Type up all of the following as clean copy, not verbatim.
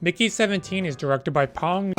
Mickey17 is directed by Bong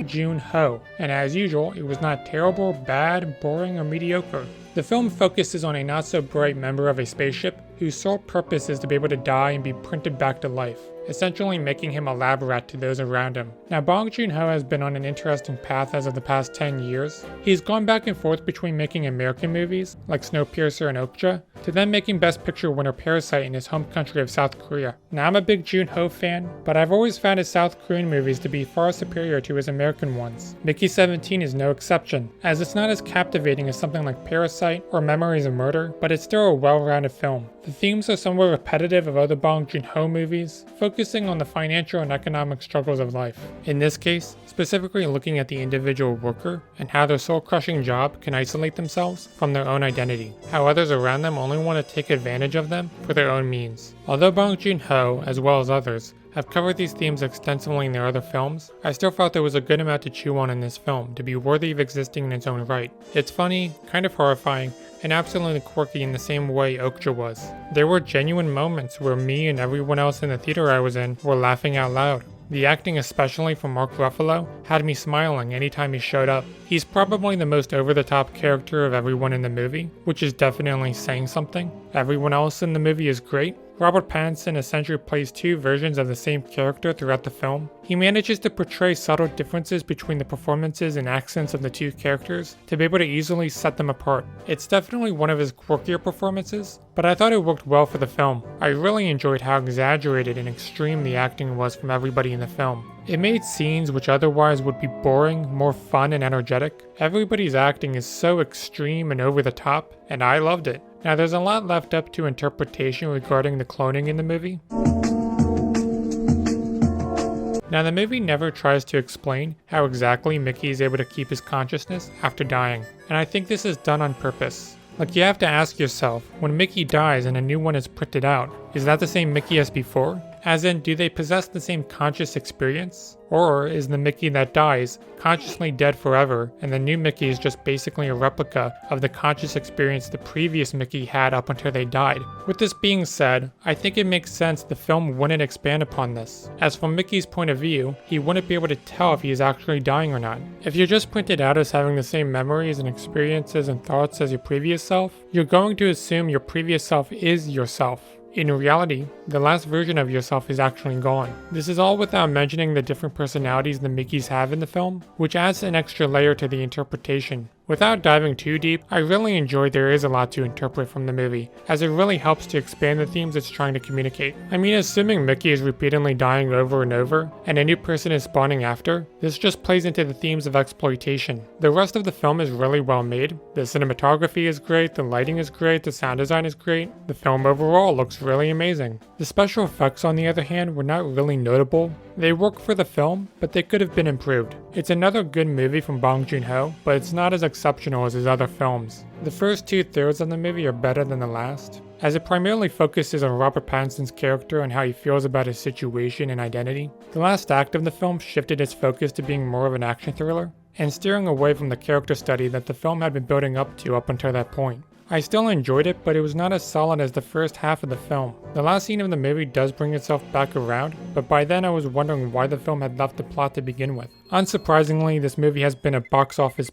Joon-ho, and as usual, it was not terrible, bad, boring, or mediocre. The film focuses on a not-so-bright member of a spaceship whose sole purpose is to be able to die and be printed back to life, essentially making him a lab rat to those around him. Now, Bong Joon-ho has been on an interesting path as of the past 10 years. He's gone back and forth between making American movies, like Snowpiercer and Okja, to then making Best Picture winner Parasite in his home country of South Korea. Now, I'm a big Joon-ho fan, but I've always found his South Korean movies to be far superior to his American ones. Mickey17 is no exception, as it's not as captivating as something like Parasite or Memories of Murder, but it's still a well-rounded film. The themes are somewhat repetitive of other Bong Joon-ho movies, focusing on the financial and economic struggles of life. In this case, specifically looking at the individual worker and how their soul-crushing job can isolate themselves from their own identity, how others around them only want to take advantage of them for their own means. Although Bong Joon-ho, as well as others, have covered these themes extensively in their other films, I still felt there was a good amount to chew on in this film to be worthy of existing in its own right. It's funny, kind of horrifying, and absolutely quirky in the same way Okja was. There were genuine moments where me and everyone else in the theater I was in were laughing out loud. The acting, especially from Mark Ruffalo, had me smiling anytime he showed up. He's probably the most over-the-top character of everyone in the movie, which is definitely saying something. Everyone else in the movie is great. Robert Pattinson essentially plays two versions of the same character throughout the film. He manages to portray subtle differences between the performances and accents of the two characters to be able to easily set them apart. It's definitely one of his quirkier performances, but I thought it worked well for the film. I really enjoyed how exaggerated and extreme the acting was from everybody in the film. It made scenes which otherwise would be boring more fun and energetic. Everybody's acting is so extreme and over the top, and I loved it. Now, there's a lot left up to interpretation regarding the cloning in the movie. Now, the movie never tries to explain how exactly Mickey is able to keep his consciousness after dying, and I think this is done on purpose. Like, you have to ask yourself, when Mickey dies and a new one is printed out, is that the same Mickey as before? As in, do they possess the same conscious experience? Or is the Mickey that dies consciously dead forever, and the new Mickey is just basically a replica of the conscious experience the previous Mickey had up until they died? With this being said, I think it makes sense the film wouldn't expand upon this, as from Mickey's point of view, he wouldn't be able to tell if he is actually dying or not. If you're just printed out as having the same memories and experiences and thoughts as your previous self, you're going to assume your previous self is yourself. In reality, the last version of yourself is actually gone. This is all without mentioning the different personalities the Mickeys have in the film, which adds an extra layer to the interpretation. Without diving too deep, I really enjoyed there is a lot to interpret from the movie, as it really helps to expand the themes it's trying to communicate. I mean, assuming Mickey is repeatedly dying over and over, and a new person is spawning after, this just plays into the themes of exploitation. The rest of the film is really well made. The cinematography is great, the lighting is great, the sound design is great. The film overall looks really amazing. The special effects, on the other hand, were not really notable. They work for the film, but they could have been improved. It's another good movie from Bong Joon-ho, but it's not as exceptional as his other films. The first 2/3 of the movie are better than the last, as it primarily focuses on Robert Pattinson's character and how he feels about his situation and identity. The last act of the film shifted its focus to being more of an action thriller, and steering away from the character study that the film had been building up to up until that point. I still enjoyed it, but it was not as solid as the first half of the film. The last scene of the movie does bring itself back around, but by then I was wondering why the film had left the plot to begin with. Unsurprisingly, this movie has been a box office.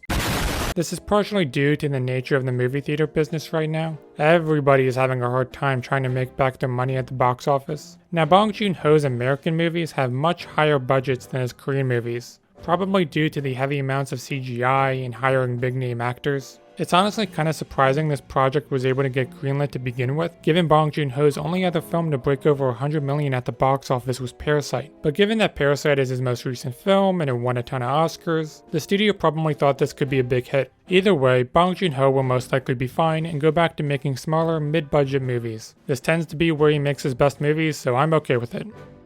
This is partially due to the nature of the movie theater business right now. Everybody is having a hard time trying to make back their money at the box office. Now, Bong Joon-ho's American movies have much higher budgets than his Korean movies, probably due to the heavy amounts of CGI and hiring big-name actors. It's honestly kind of surprising this project was able to get greenlit to begin with, given Bong Joon-ho's only other film to break over 100 million at the box office was Parasite. But given that Parasite is his most recent film and it won a ton of Oscars, the studio probably thought this could be a big hit. Either way, Bong Joon-ho will most likely be fine and go back to making smaller, mid-budget movies. This tends to be where he makes his best movies, so I'm okay with it.